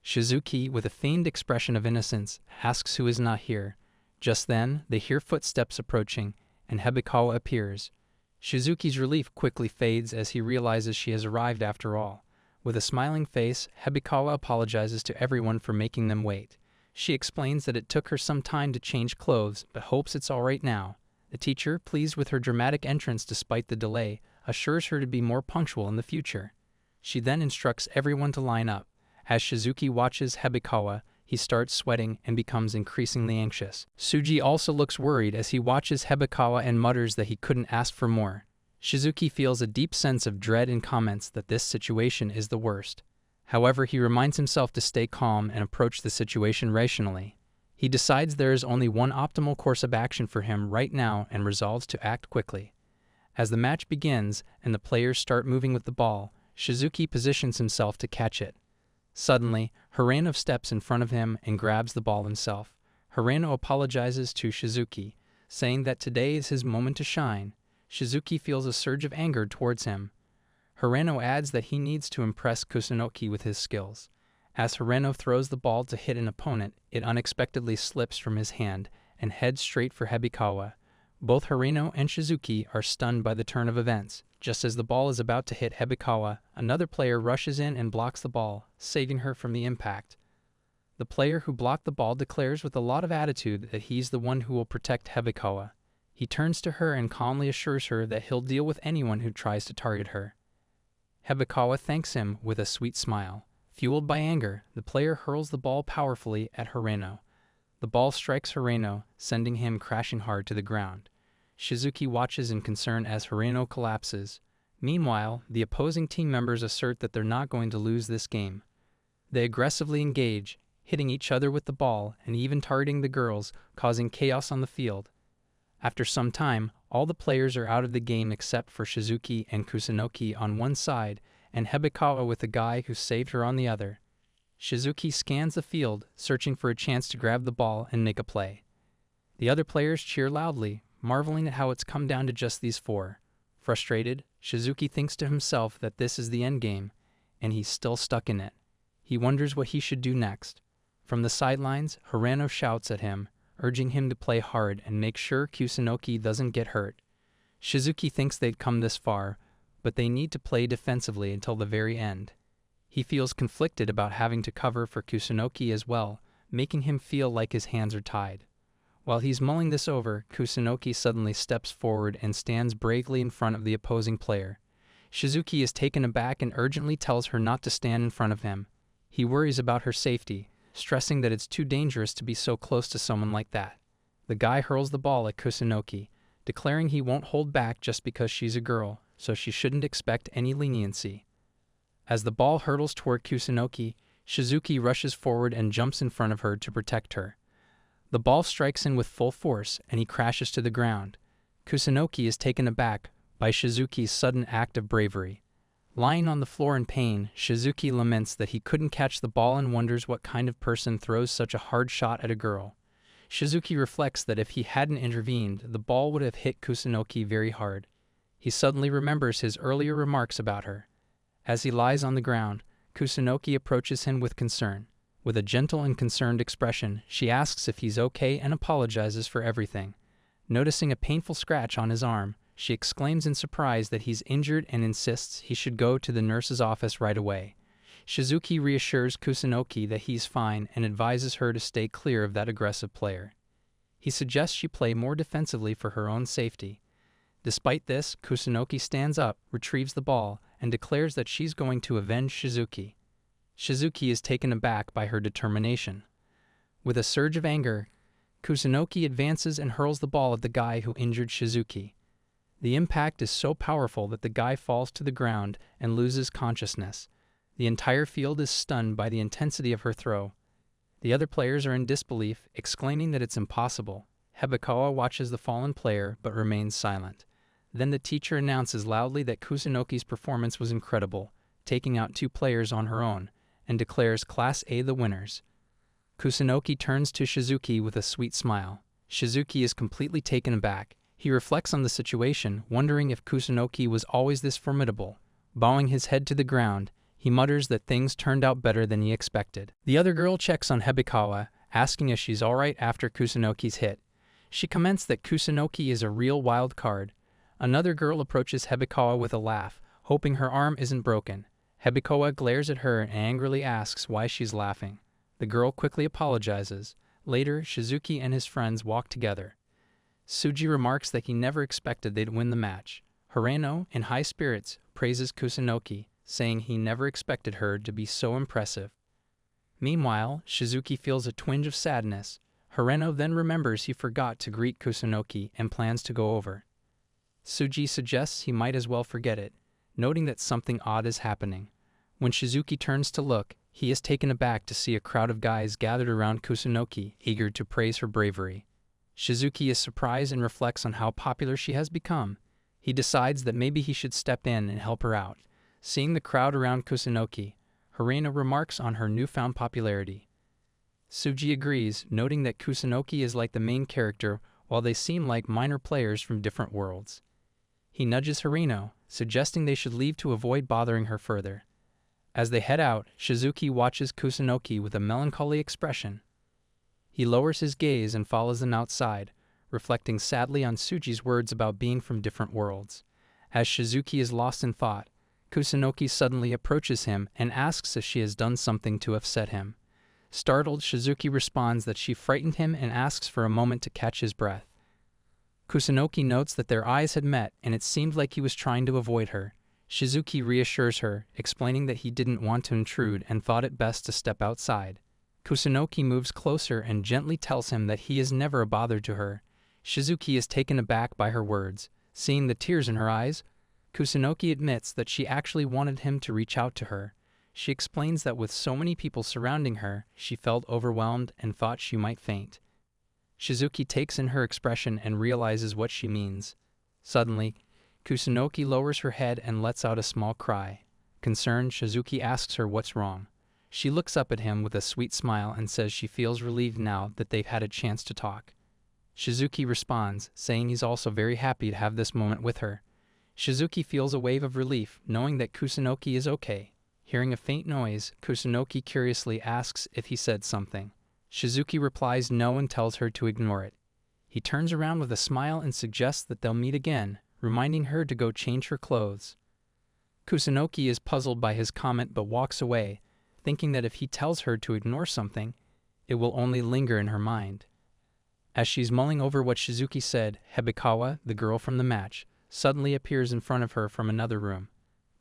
Speaker 1: Shizuki, with a feigned expression of innocence, asks who is not here. Just then, they hear footsteps approaching, and Hebikawa appears. Shizuki's relief quickly fades as he realizes she has arrived after all. With a smiling face, Hebikawa apologizes to everyone for making them wait. She explains that it took her some time to change clothes, but hopes it's all right now. The teacher, pleased with her dramatic entrance despite the delay, assures her to be more punctual in the future. She then instructs everyone to line up. As Shizuki watches Hebikawa, he starts sweating and becomes increasingly anxious. Suji also looks worried as he watches Hebikawa and mutters that he couldn't ask for more. Shizuki feels a deep sense of dread and comments that this situation is the worst. However, he reminds himself to stay calm and approach the situation rationally. He decides there is only one optimal course of action for him right now and resolves to act quickly. As the match begins and the players start moving with the ball, Shizuki positions himself to catch it. Suddenly, Hirano steps in front of him and grabs the ball himself. Hirano apologizes to Shizuki, saying that today is his moment to shine. Shizuki feels a surge of anger towards him. Hirano adds that he needs to impress Kusunoki with his skills. As Hirano throws the ball to hit an opponent, it unexpectedly slips from his hand and heads straight for Hebikawa. Both Hirano and Shizuki are stunned by the turn of events. Just as the ball is about to hit Hebikawa, another player rushes in and blocks the ball, saving her from the impact. The player who blocked the ball declares with a lot of attitude that he's the one who will protect Hebikawa. He turns to her and calmly assures her that he'll deal with anyone who tries to target her. Hebikawa thanks him with a sweet smile. Fueled by anger, the player hurls the ball powerfully at Hirano. The ball strikes Hirano, sending him crashing hard to the ground. Shizuki watches in concern as Hirano collapses. Meanwhile, the opposing team members assert that they're not going to lose this game. They aggressively engage, hitting each other with the ball and even targeting the girls, causing chaos on the field. After some time, all the players are out of the game except for Shizuki and Kusunoki on one side and Hebikawa with the guy who saved her on the other. Shizuki scans the field, searching for a chance to grab the ball and make a play. The other players cheer loudly, marveling at how it's come down to just these four. Frustrated, Shizuki thinks to himself that this is the endgame, and he's still stuck in it. He wonders what he should do next. From the sidelines, Hirano shouts at him, urging him to play hard and make sure Kusunoki doesn't get hurt. Shizuki thinks they'd come this far, but they need to play defensively until the very end. He feels conflicted about having to cover for Kusunoki as well, making him feel like his hands are tied. While he's mulling this over, Kusunoki suddenly steps forward and stands bravely in front of the opposing player. Shizuki is taken aback and urgently tells her not to stand in front of him. He worries about her safety, stressing that it's too dangerous to be so close to someone like that. The guy hurls the ball at Kusunoki, declaring he won't hold back just because she's a girl, so she shouldn't expect any leniency. As the ball hurtles toward Kusunoki, Shizuki rushes forward and jumps in front of her to protect her. The ball strikes in with full force, and he crashes to the ground. Kusunoki is taken aback by Shizuki's sudden act of bravery. Lying on the floor in pain, Shizuki laments that he couldn't catch the ball and wonders what kind of person throws such a hard shot at a girl. Shizuki reflects that if he hadn't intervened, the ball would have hit Kusunoki very hard. He suddenly remembers his earlier remarks about her. As he lies on the ground, Kusunoki approaches him with concern. With a gentle and concerned expression, she asks if he's okay and apologizes for everything. Noticing a painful scratch on his arm, she exclaims in surprise that he's injured and insists he should go to the nurse's office right away. Shizuki reassures Kusunoki that he's fine and advises her to stay clear of that aggressive player. He suggests she play more defensively for her own safety. Despite this, Kusunoki stands up, retrieves the ball, and declares that she's going to avenge Shizuki. Shizuki is taken aback by her determination. With a surge of anger, Kusunoki advances and hurls the ball at the guy who injured Shizuki. The impact is so powerful that the guy falls to the ground and loses consciousness. The entire field is stunned by the intensity of her throw. The other players are in disbelief, exclaiming that it's impossible. Hebikawa watches the fallen player but remains silent. Then the teacher announces loudly that Kusunoki's performance was incredible, taking out 2 players on her own, and declares Class A the winners. Kusunoki turns to Shizuki with a sweet smile. Shizuki is completely taken aback. He reflects on the situation, wondering if Kusunoki was always this formidable. Bowing his head to the ground, he mutters that things turned out better than he expected. The other girl checks on Hebikawa, asking if she's alright after Kusunoki's hit. She comments that Kusunoki is a real wild card. Another girl approaches Hebikawa with a laugh, hoping her arm isn't broken. Hebikawa glares at her and angrily asks why she's laughing. The girl quickly apologizes. Later, Shizuki and his friends walk together. Tsuji remarks that he never expected they'd win the match. Hirano, in high spirits, praises Kusunoki, saying he never expected her to be so impressive. Meanwhile, Shizuki feels a twinge of sadness. Hirano then remembers he forgot to greet Kusunoki and plans to go over. Tsuji suggests he might as well forget it, noting that something odd is happening. When Shizuki turns to look, he is taken aback to see a crowd of guys gathered around Kusunoki, eager to praise her bravery. Shizuki is surprised and reflects on how popular she has become. He decides that maybe he should step in and help her out. Seeing the crowd around Kusunoki, Hirano remarks on her newfound popularity. Tsuji agrees, noting that Kusunoki is like the main character while they seem like minor players from different worlds. He nudges Hirano, suggesting they should leave to avoid bothering her further. As they head out, Shizuki watches Kusunoki with a melancholy expression. He lowers his gaze and follows them outside, reflecting sadly on Tsuji's words about being from different worlds. As Shizuki is lost in thought, Kusunoki suddenly approaches him and asks if she has done something to upset him. Startled, Shizuki responds that she frightened him and asks for a moment to catch his breath. Kusunoki notes that their eyes had met and it seemed like he was trying to avoid her. Shizuki reassures her, explaining that he didn't want to intrude and thought it best to step outside. Kusunoki moves closer and gently tells him that he is never a bother to her. Shizuki is taken aback by her words. Seeing the tears in her eyes, Kusunoki admits that she actually wanted him to reach out to her. She explains that with so many people surrounding her, she felt overwhelmed and thought she might faint. Shizuki takes in her expression and realizes what she means. Suddenly, Kusunoki lowers her head and lets out a small cry. Concerned, Shizuki asks her what's wrong. She looks up at him with a sweet smile and says she feels relieved now that they've had a chance to talk. Shizuki responds, saying he's also very happy to have this moment with her. Shizuki feels a wave of relief, knowing that Kusunoki is okay. Hearing a faint noise, Kusunoki curiously asks if he said something. Shizuki replies no and tells her to ignore it. He turns around with a smile and suggests that they'll meet again, reminding her to go change her clothes. Kusunoki is puzzled by his comment but walks away, thinking that if he tells her to ignore something, it will only linger in her mind. As she's mulling over what Shizuki said, Hebikawa, the girl from the match, suddenly appears in front of her from another room.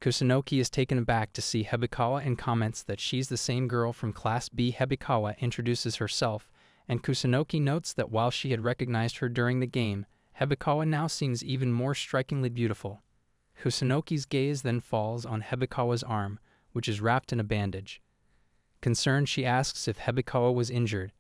Speaker 1: Kusunoki is taken aback to see Hebikawa and comments that she's the same girl from Class B. Hebikawa introduces herself, and Kusunoki notes that while she had recognized her during the game, Hebikawa now seems even more strikingly beautiful. Kusunoki's gaze then falls on Hebikawa's arm, which is wrapped in a bandage. Concerned, she asks if Hebikawa was injured.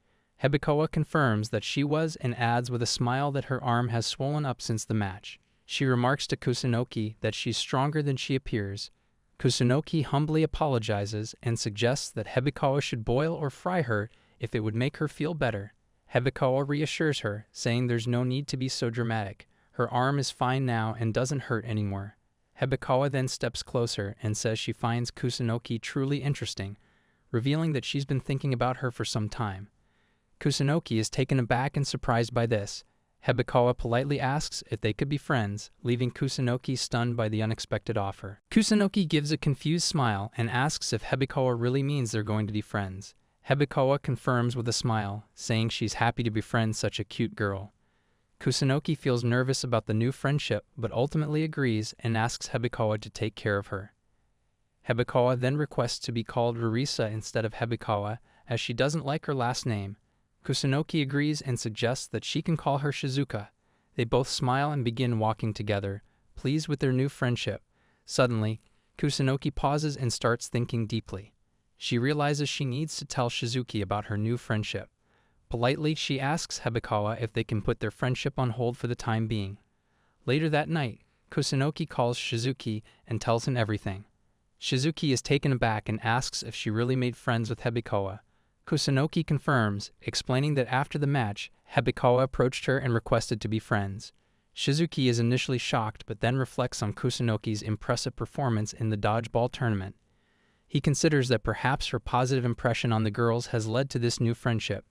Speaker 1: Hebikawa confirms that she was and adds with a smile that her arm has swollen up since the match. She remarks to Kusunoki that she's stronger than she appears. Kusunoki humbly apologizes and suggests that Hebikawa should boil or fry her if it would make her feel better. Hebikawa reassures her, saying there's no need to be so dramatic. Her arm is fine now and doesn't hurt anymore. Hebikawa then steps closer and says she finds Kusunoki truly interesting, revealing that she's been thinking about her for some time. Kusunoki is taken aback and surprised by this. Hebikawa politely asks if they could be friends, leaving Kusunoki stunned by the unexpected offer. Kusunoki gives a confused smile and asks if Hebikawa really means they're going to be friends. Hebikawa confirms with a smile, saying she's happy to befriend such a cute girl. Kusunoki feels nervous about the new friendship, but ultimately agrees and asks Hebikawa to take care of her. Hebikawa then requests to be called Rarisa instead of Hebikawa, as she doesn't like her last name. Kusunoki agrees and suggests that she can call her Shizuka. They both smile and begin walking together, pleased with their new friendship. Suddenly, Kusunoki pauses and starts thinking deeply. She realizes she needs to tell Shizuki about her new friendship. Politely, she asks Hebikawa if they can put their friendship on hold for the time being. Later that night, Kusunoki calls Shizuki and tells him everything. Shizuki is taken aback and asks if she really made friends with Hebikawa. Kusunoki confirms, explaining that after the match, Hebikawa approached her and requested to be friends. Shizuki is initially shocked but then reflects on Kusunoki's impressive performance in the dodgeball tournament. He considers that perhaps her positive impression on the girls has led to this new friendship.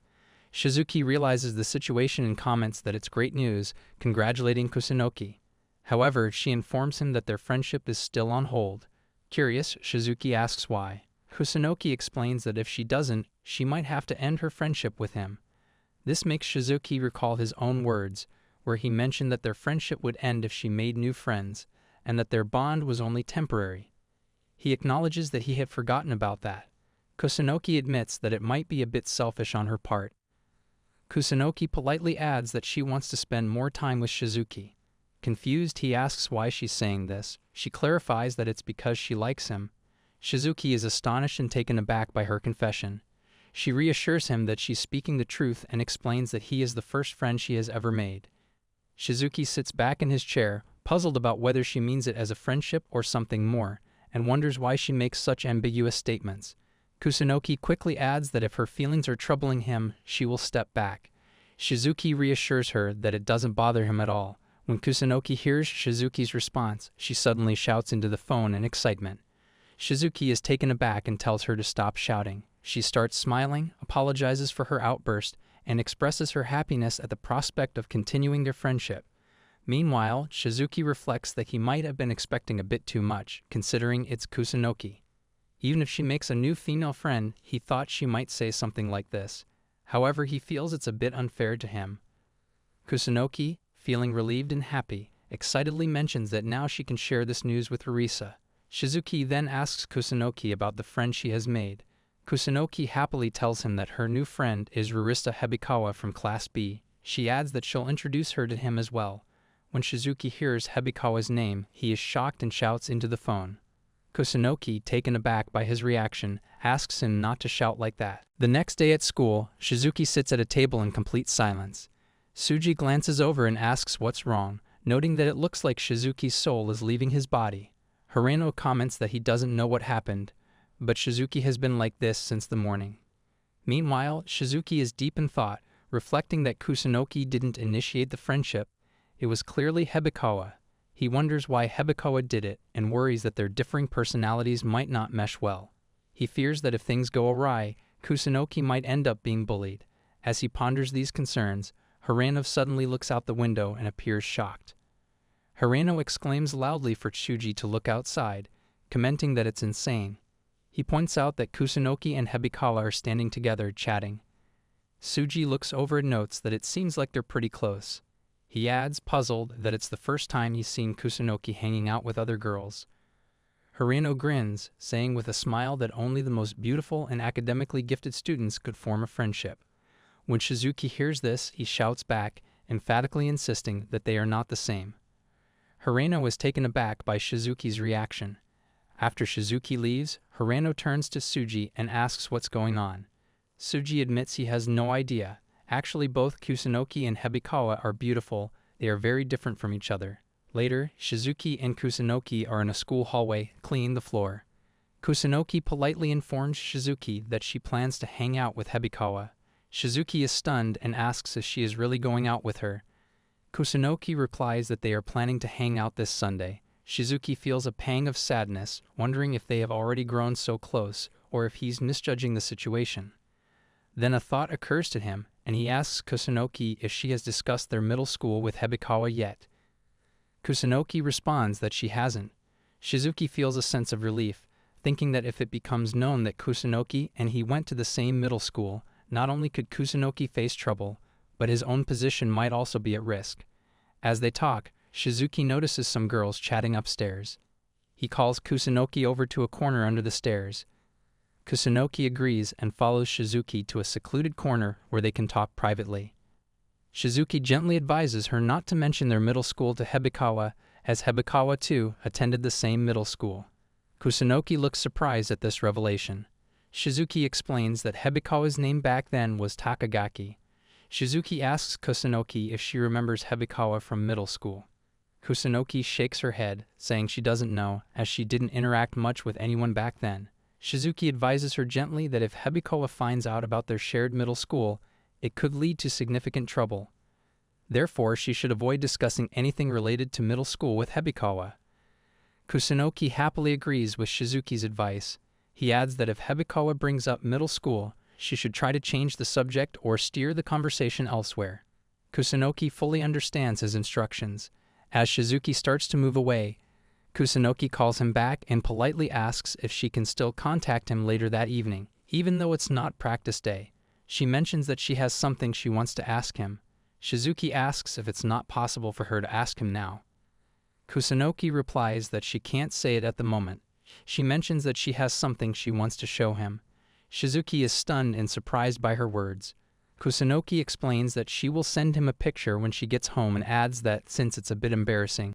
Speaker 1: Shizuki realizes the situation and comments that it's great news, congratulating Kusunoki. However, she informs him that their friendship is still on hold. Curious, Shizuki asks why. Kusunoki explains that if she doesn't, she might have to end her friendship with him. This makes Shizuki recall his own words, where he mentioned that their friendship would end if she made new friends, and that their bond was only temporary. He acknowledges that he had forgotten about that. Kusunoki admits that it might be a bit selfish on her part. Kusunoki politely adds that she wants to spend more time with Shizuki. Confused, he asks why she's saying this. She clarifies that it's because she likes him. Shizuki is astonished and taken aback by her confession. She reassures him that she's speaking the truth and explains that he is the first friend she has ever made. Shizuki sits back in his chair, puzzled about whether she means it as a friendship or something more, and wonders why she makes such ambiguous statements. Kusunoki quickly adds that if her feelings are troubling him, she will step back. Shizuki reassures her that it doesn't bother him at all. When Kusunoki hears Shizuki's response, she suddenly shouts into the phone in excitement. Shizuki is taken aback and tells her to stop shouting. She starts smiling, apologizes for her outburst, and expresses her happiness at the prospect of continuing their friendship. Meanwhile, Shizuki reflects that he might have been expecting a bit too much, considering it's Kusunoki. Even if she makes a new female friend, he thought she might say something like this. However, he feels it's a bit unfair to him. Kusunoki, feeling relieved and happy, excitedly mentions that now she can share this news with Rarisa. Shizuki then asks Kusunoki about the friend she has made. Kusunoki happily tells him that her new friend is Rarisa Hebikawa from Class B. She adds that she'll introduce her to him as well. When Shizuki hears Hebikawa's name, he is shocked and shouts into the phone. Kusunoki, taken aback by his reaction, asks him not to shout like that. The next day at school, Shizuki sits at a table in complete silence. Suji glances over and asks what's wrong, noting that it looks like Shizuki's soul is leaving his body. Hirano comments that he doesn't know what happened, but Shizuki has been like this since the morning. Meanwhile, Shizuki is deep in thought, reflecting that Kusunoki didn't initiate the friendship. It was clearly Hebikawa. He wonders why Hebikawa did it and worries that their differing personalities might not mesh well. He fears that if things go awry, Kusunoki might end up being bullied. As he ponders these concerns, Hirano suddenly looks out the window and appears shocked. Hirano exclaims loudly for Tsuji to look outside, commenting that it's insane. He points out that Kusunoki and Hebikawa are standing together, chatting. Tsuji looks over and notes that it seems like they're pretty close. He adds, puzzled, that it's the first time he's seen Kusunoki hanging out with other girls. Hirano grins, saying with a smile that only the most beautiful and academically gifted students could form a friendship. When Shizuki hears this, he shouts back, emphatically insisting that they are not the same. Hirano is taken aback by Shizuki's reaction. After Shizuki leaves, Hirano turns to Tsuji and asks what's going on. Tsuji admits he has no idea. Actually, both Kusunoki and Hebikawa are beautiful. They are very different from each other. Later, Shizuki and Kusunoki are in a school hallway, cleaning the floor. Kusunoki politely informs Shizuki that she plans to hang out with Hebikawa. Shizuki is stunned and asks if she is really going out with her. Kusunoki replies that they are planning to hang out this Sunday. Shizuki feels a pang of sadness, wondering if they have already grown so close, or if he's misjudging the situation. Then a thought occurs to him, and he asks Kusunoki if she has discussed their middle school with Hebikawa yet. Kusunoki responds that she hasn't. Shizuki feels a sense of relief, thinking that if it becomes known that Kusunoki and he went to the same middle school, not only could Kusunoki face trouble, but his own position might also be at risk. As they talk, Shizuki notices some girls chatting upstairs. He calls Kusunoki over to a corner under the stairs. Kusunoki agrees and follows Shizuki to a secluded corner where they can talk privately. Shizuki gently advises her not to mention their middle school to Hebikawa, as Hebikawa too attended the same middle school. Kusunoki looks surprised at this revelation. Shizuki explains that Hebikawa's name back then was Takagaki. Shizuki asks Kusunoki if she remembers Hebikawa from middle school. Kusunoki shakes her head, saying she doesn't know, as she didn't interact much with anyone back then. Shizuki advises her gently that if Hebikawa finds out about their shared middle school, it could lead to significant trouble. Therefore, she should avoid discussing anything related to middle school with Hebikawa. Kusunoki happily agrees with Shizuki's advice. He adds that if Hebikawa brings up middle school, she should try to change the subject or steer the conversation elsewhere. Kusunoki fully understands his instructions. As Shizuki starts to move away, Kusunoki calls him back and politely asks if she can still contact him later that evening, even though it's not practice day. She mentions that she has something she wants to ask him. Shizuki asks if it's not possible for her to ask him now. Kusunoki replies that she can't say it at the moment. She mentions that she has something she wants to show him. Shizuki is stunned and surprised by her words. Kusunoki explains that she will send him a picture when she gets home and adds that since it's a bit embarrassing,